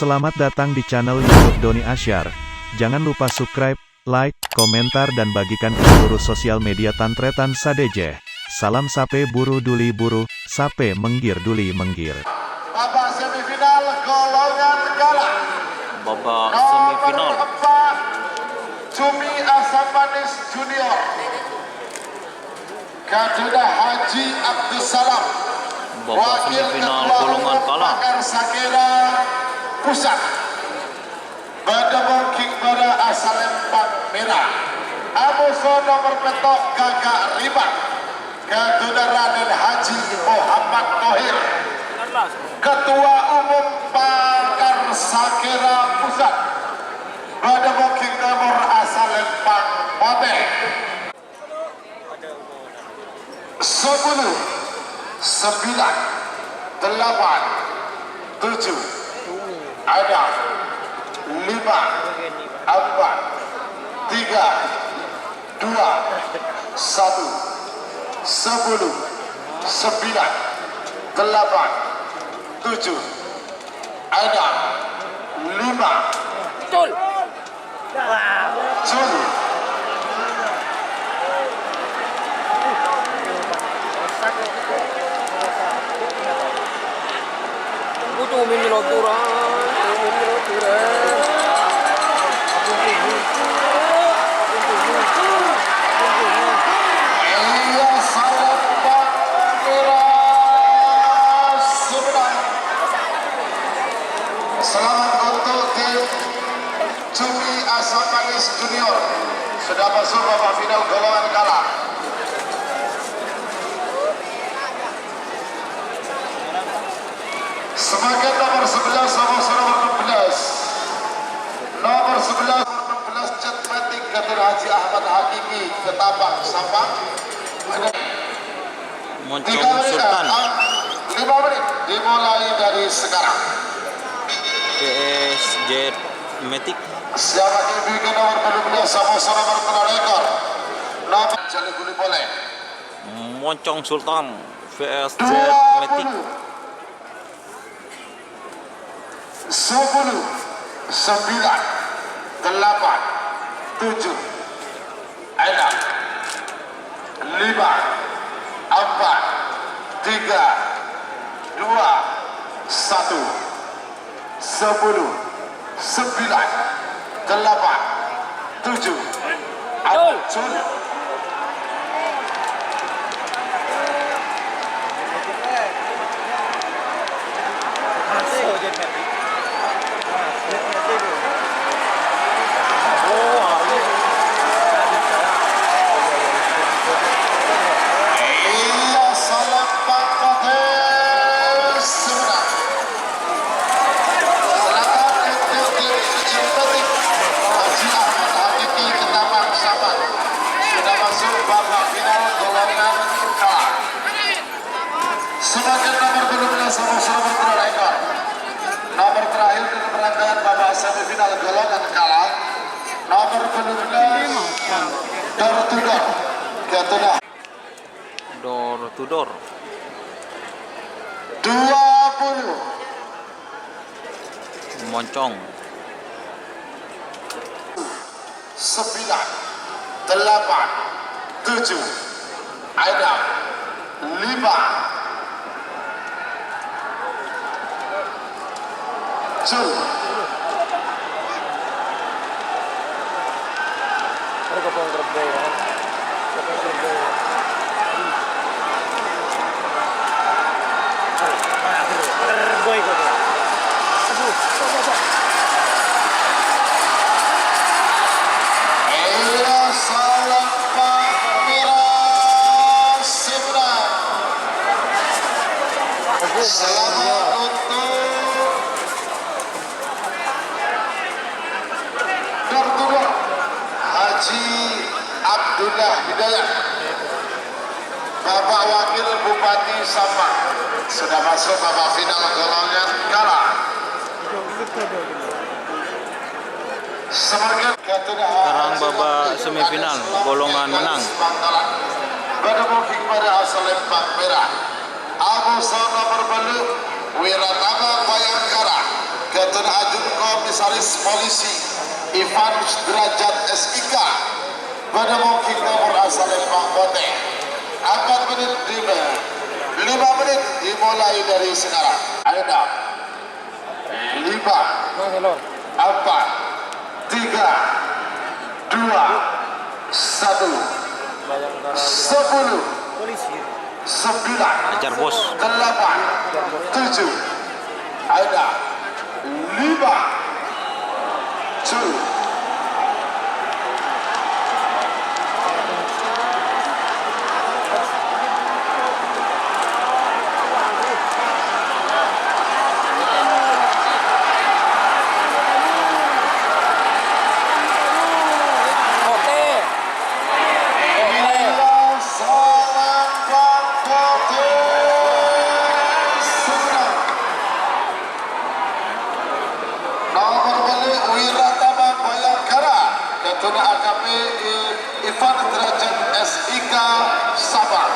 Selamat datang di channel YouTube Doni Asyar. Jangan lupa subscribe, like, komentar dan bagikan ke seluruh sosial media Tantretan Sadejeh. Salam sape buru duli buru, sape menggir duli menggir. Babak semifinal golongan gala. Babak semifinal. Nomor 4, Cumi Asam Manis Junior. Kaduna Haji Abdus Salam. Babak semifinal golongan kala. Sakera Pusat. Badabong King pada asal Lempang Merah. Amuso nomor petok Gagak Ribat. Kaduna Raden Haji Muhammad Tohir. Ketua Umum Pakar Sakera Pusat. Badabong King nomor asal Lempang Mote. 10, 9, 8, 7, ada 5, 4, 3, 2, 1, 10, 9, 8, 7, ada 5, Betul. Juli. Butuh miniatura. Iya salam Merah Seberang. Selamat untuk tim Cumi Asam Manis Junior sudah masuk babak final golongan kala. Sebagai nomor 11 nomor 16. Nomor 11 nomor 16 Jet Matic Kaduna Haji Ahmad Hakiki Ketapang Sampang. Moncong Sultan. 5 menit dimulai dari sekarang. PS Jet Matic. Siapa yang bikin nomor 12 sama-sama nomor ekor. Nomor Jali Guli boleh. Moncong Sultan PS Jet Matic. 10, 9, 8, 7, 6, 5, 4, 3, 2, 1, 10, 9, 8, 7, Juli. Iya salam Pak Kotes Sebenarnya. Silakan untuk tim Cimpatik Haji Ahmad Hakiki Ketapang Sampang sudah masuk babak final golongan kala. Sebagai nomor 12 sama-sama bertelur ekor. Nomor terakhir dalam rangkaian babak semifinal golongan kala. Nomor 12 Door to Door Kaduna. Door to door. 20, Moncong 9, 8, 7, ada 5, Juli. Iya salam Pak Merah Seberang. Selamat untuk Kartuna Haji Abdullah Hidayat, Bapak Wakil Bupati Sampang sudah masuk babak final golongan kala. Sebagai Sekarang babak semifinal golongan menang. Badabong King pada asal Lempang Merah. Abu Sono berbelu Wiratama Bayangkara Ketua Ajun Komisaris Polisi Ivan Derajat SIK pada mungkin nomor asal Pak Bote. 4 menit 5 menit dimulai dari sekarang. Ayo dah. 5 4 3 2 1 10 9 Ajar bos. 8 7 ayo dah. 5 2 Oke. Ketua AKP Ivan Derajat SIK Sabah.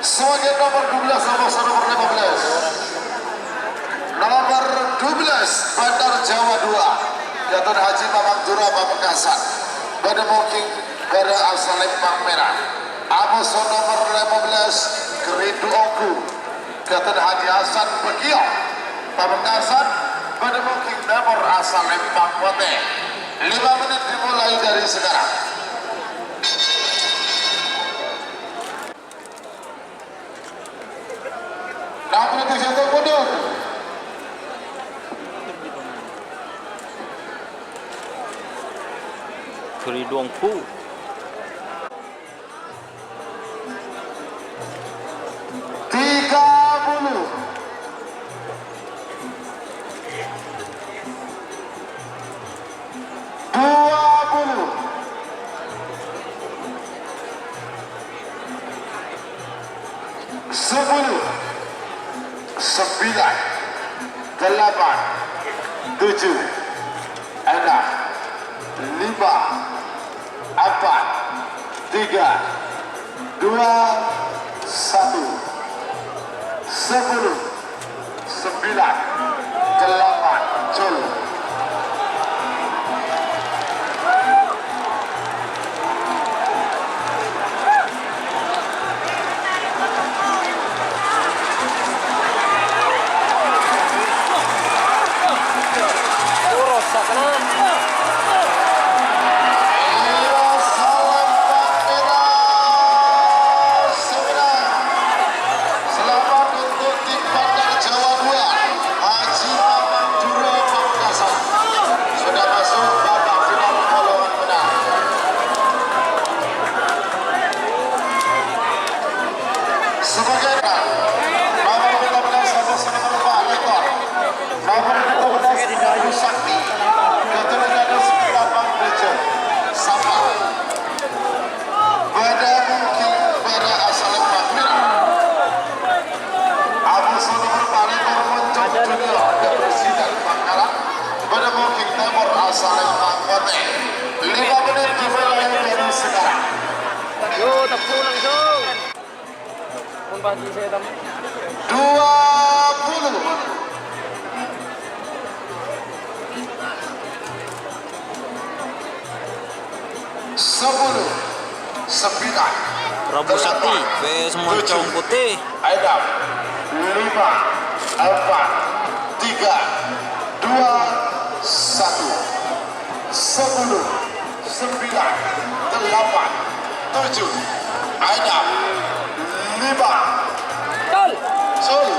Sebagai nomor 12 sama nomor 15. Nomor 12 Bandar Jawa 2. Ketua Haji Mamang Dura Pamekasan. Pada mungkin pada asal Lempang Merah. Amos nomor 15 Keridu Oku. Ketua Haji Hasan Begio Pamekasan. Pada mungkin nomor asal Lempang Pote. 5 menit dimulai dari sekarang. Nomor 7 mundur. Keridongku. Selamat untuk tim Bandar Jawa 2 Haji Mamang Dura Pamekasan. Sudah masuk babak final golongan menang. Sebagai nomor 15 sama nomor 4 Lekor. Nomor 15 Bayu Sakti. Keturunan 8 Bejo Sapa. Pada mungkin pada asal Lempang Merah. Abu nomor paling bermuncul dunia dan presiden Bangkalan. Pada mungkin nomor asal Lempang Pote. 5 menit dimulai dari sekarang. Yo, tepung langsung. Pun pagi saya tam. 20 10 9 Prabu Sakti vs Moncong Putih. Aidam 5 4 3 2 1 10 9 8 7 Aidam 5 Tol. Sul